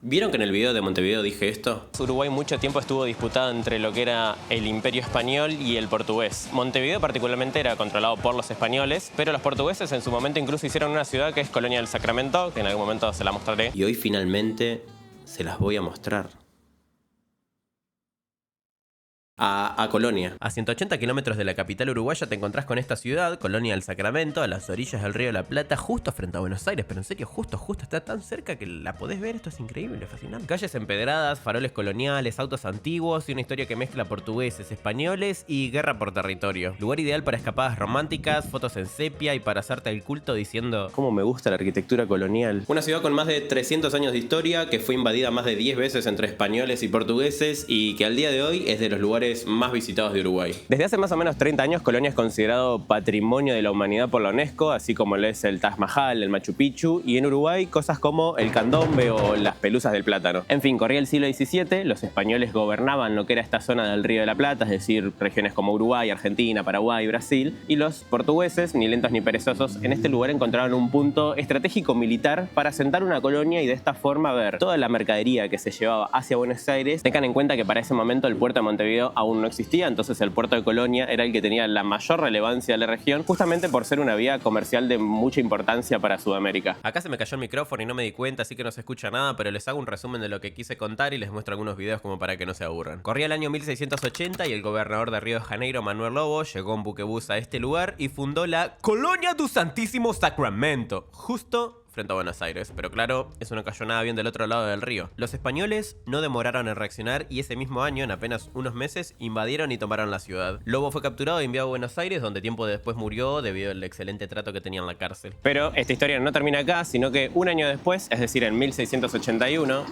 ¿Vieron que en el video de Montevideo dije esto? Uruguay mucho tiempo estuvo disputado entre lo que era el Imperio Español y el portugués. Montevideo particularmente era controlado por los españoles, pero los portugueses en su momento incluso hicieron una ciudad que es Colonia del Sacramento, que en algún momento se la mostraré. Y hoy finalmente se las voy a mostrar. A Colonia. A 180 kilómetros de la capital uruguaya te encontrás con esta ciudad, Colonia del Sacramento, a las orillas del río de la Plata, justo frente a Buenos Aires, pero en serio, justo, está tan cerca que la podés ver. Esto es increíble, fascinante. Calles empedradas, faroles coloniales, autos antiguos y una historia que mezcla portugueses, españoles y guerra por territorio. Lugar ideal para escapadas románticas, fotos en sepia y para hacerte el culto diciendo ¿cómo me gusta la arquitectura colonial? Una ciudad con más de 300 años de historia, que fue invadida más de 10 veces entre españoles y portugueses y que al día de hoy es de los lugares más visitados de Uruguay. Desde hace más o menos 30 años, Colonia es considerado Patrimonio de la Humanidad por la UNESCO, así como lo es el Taj Mahal, el Machu Picchu, y en Uruguay cosas como el candombe o las pelusas del plátano. En fin, corría el siglo XVII, los españoles gobernaban lo que era esta zona del Río de la Plata, es decir, regiones como Uruguay, Argentina, Paraguay, Brasil, y los portugueses, ni lentos ni perezosos, en este lugar encontraron un punto estratégico militar para asentar una colonia y de esta forma ver toda la mercadería que se llevaba hacia Buenos Aires. Tengan en cuenta que para ese momento el puerto de Montevideo aún no existía, entonces el puerto de Colonia era el que tenía la mayor relevancia de la región, justamente por ser una vía comercial de mucha importancia para Sudamérica. Acá se me cayó el micrófono y no me di cuenta, así que no se escucha nada, pero les hago un resumen de lo que quise contar y les muestro algunos videos como para que no se aburran. Corría el año 1680 y el gobernador de Río de Janeiro, Manuel Lobo, llegó en buquebús a este lugar y fundó la Colonia do Santísimo Sacramento, justo frente a Buenos Aires, pero claro, eso no cayó nada bien del otro lado del río. Los españoles no demoraron en reaccionar y ese mismo año, en apenas unos meses, invadieron y tomaron la ciudad. Lobo fue capturado y enviado a Buenos Aires, donde tiempo después murió debido al excelente trato que tenía en la cárcel. Pero esta historia no termina acá, sino que un año después, es decir, en 1681,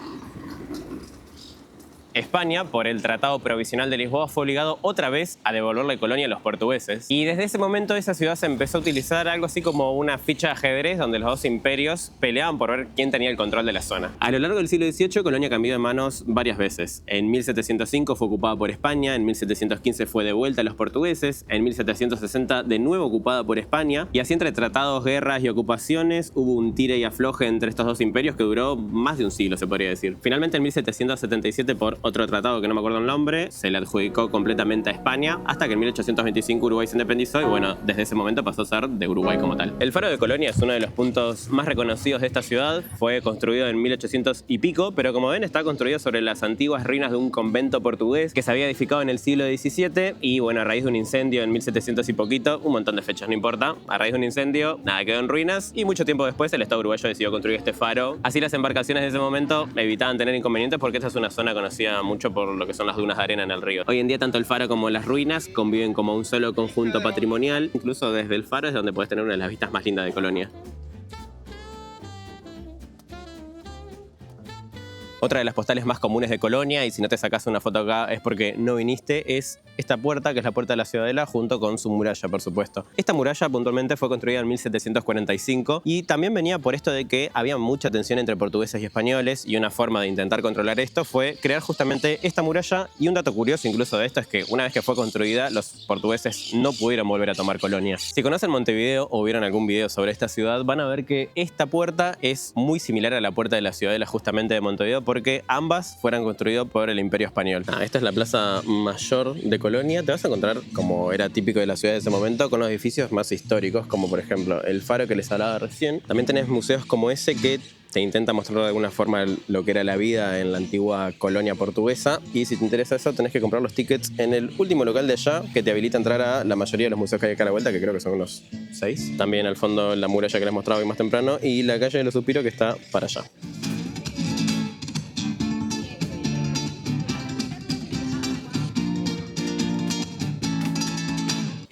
España, por el Tratado Provisional de Lisboa, fue obligado otra vez a devolverle Colonia a los portugueses. Y desde ese momento esa ciudad se empezó a utilizar algo así como una ficha de ajedrez donde los dos imperios peleaban por ver quién tenía el control de la zona. A lo largo del siglo XVIII, Colonia cambió de manos varias veces. En 1705 fue ocupada por España, en 1715 fue devuelta a los portugueses, en 1760 de nuevo ocupada por España, y así entre tratados, guerras y ocupaciones hubo un tire y afloje entre estos dos imperios que duró más de un siglo, se podría decir. Finalmente en 1777, por otro tratado que no me acuerdo el nombre, se le adjudicó completamente a España, hasta que en 1825 Uruguay se independizó y bueno, desde ese momento pasó a ser de Uruguay como tal. El Faro de Colonia es uno de los puntos más reconocidos de esta ciudad, fue construido en 1800 y pico, pero como ven está construido sobre las antiguas ruinas de un convento portugués que se había edificado en el siglo XVII y bueno, a raíz de un incendio en 1700 y poquito, un montón de fechas, no importa, a raíz de un incendio, nada, quedó en ruinas y mucho tiempo después el Estado uruguayo decidió construir este faro. Así las embarcaciones de ese momento evitaban tener inconvenientes porque esta es una zona conocida mucho por lo que son las dunas de arena en el río. Hoy en día tanto el faro como las ruinas conviven como un solo conjunto patrimonial. Incluso desde el faro es donde puedes tener una de las vistas más lindas de Colonia. Otra de las postales más comunes de Colonia, y si no te sacas una foto acá es porque no viniste, es esta puerta, que es la puerta de la Ciudadela, junto con su muralla, por supuesto. Esta muralla puntualmente fue construida en 1745 y también venía por esto de que había mucha tensión entre portugueses y españoles y una forma de intentar controlar esto fue crear justamente esta muralla. Y un dato curioso incluso de esto es que una vez que fue construida, los portugueses no pudieron volver a tomar Colonia. Si conocen Montevideo o vieron algún video sobre esta ciudad, van a ver que esta puerta es muy similar a la puerta de la Ciudadela justamente de Montevideo, porque ambas fueron construidas por el Imperio Español. Esta es la Plaza Mayor de Colonia. Te vas a encontrar, como era típico de la ciudad de ese momento, con los edificios más históricos, como por ejemplo el faro que les hablaba recién. También tenés museos como ese que te intenta mostrar de alguna forma lo que era la vida en la antigua colonia portuguesa. Y si te interesa eso, tenés que comprar los tickets en el último local de allá, que te habilita a entrar a la mayoría de los museos que hay acá a la vuelta, que creo que son unos 6. También al fondo la muralla que les mostraba hoy más temprano y la calle de los Suspiros que está para allá.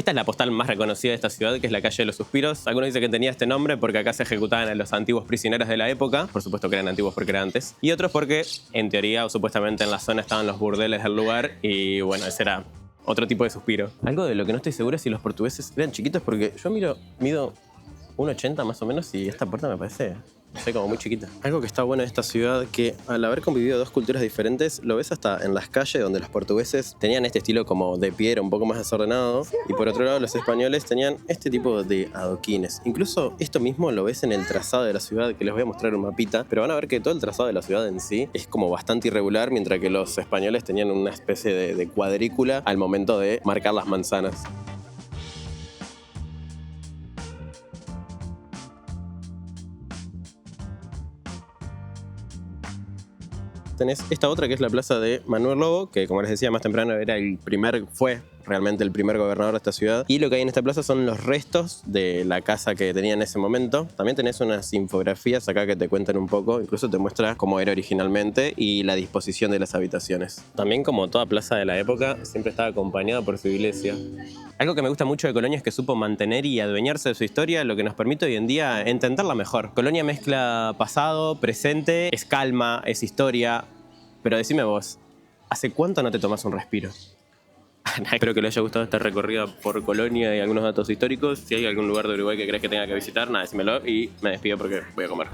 Esta es la postal más reconocida de esta ciudad, que es la calle de los Suspiros. Algunos dicen que tenía este nombre porque acá se ejecutaban a los antiguos prisioneros de la época. Por supuesto que eran antiguos porque eran antes. Y otros porque, en teoría o supuestamente en la zona estaban los burdeles del lugar. Y bueno, ese era otro tipo de suspiro. Algo de lo que no estoy seguro es si los portugueses eran chiquitos, porque yo mido 1,80 más o menos y esta puerta me parece no sé, como muy chiquita. Algo que está bueno de esta ciudad, que al haber convivido dos culturas diferentes, lo ves hasta en las calles donde los portugueses tenían este estilo como de piedra, un poco más desordenado, y por otro lado los españoles tenían este tipo de adoquines. Incluso esto mismo lo ves en el trazado de la ciudad, que les voy a mostrar un mapita, pero van a ver que todo el trazado de la ciudad en sí es como bastante irregular, mientras que los españoles tenían una especie de cuadrícula al momento de marcar las manzanas. Tenés esta otra que es la plaza de Manuel Lobo, que como les decía más temprano fue realmente el primer gobernador de esta ciudad. Y lo que hay en esta plaza son los restos de la casa que tenía en ese momento. También tenés unas infografías acá que te cuentan un poco, incluso te muestra cómo era originalmente y la disposición de las habitaciones. También, como toda plaza de la época, siempre estaba acompañada por su iglesia. Algo que me gusta mucho de Colonia es que supo mantener y adueñarse de su historia, lo que nos permite hoy en día entenderla mejor. Colonia mezcla pasado, presente, es calma, es historia. Pero decime vos, ¿hace cuánto no te tomas un respiro? Espero que les haya gustado esta recorrida por Colonia y algunos datos históricos. Si hay algún lugar de Uruguay que crees que tenga que visitar, nada, decímelo y me despido porque voy a comer.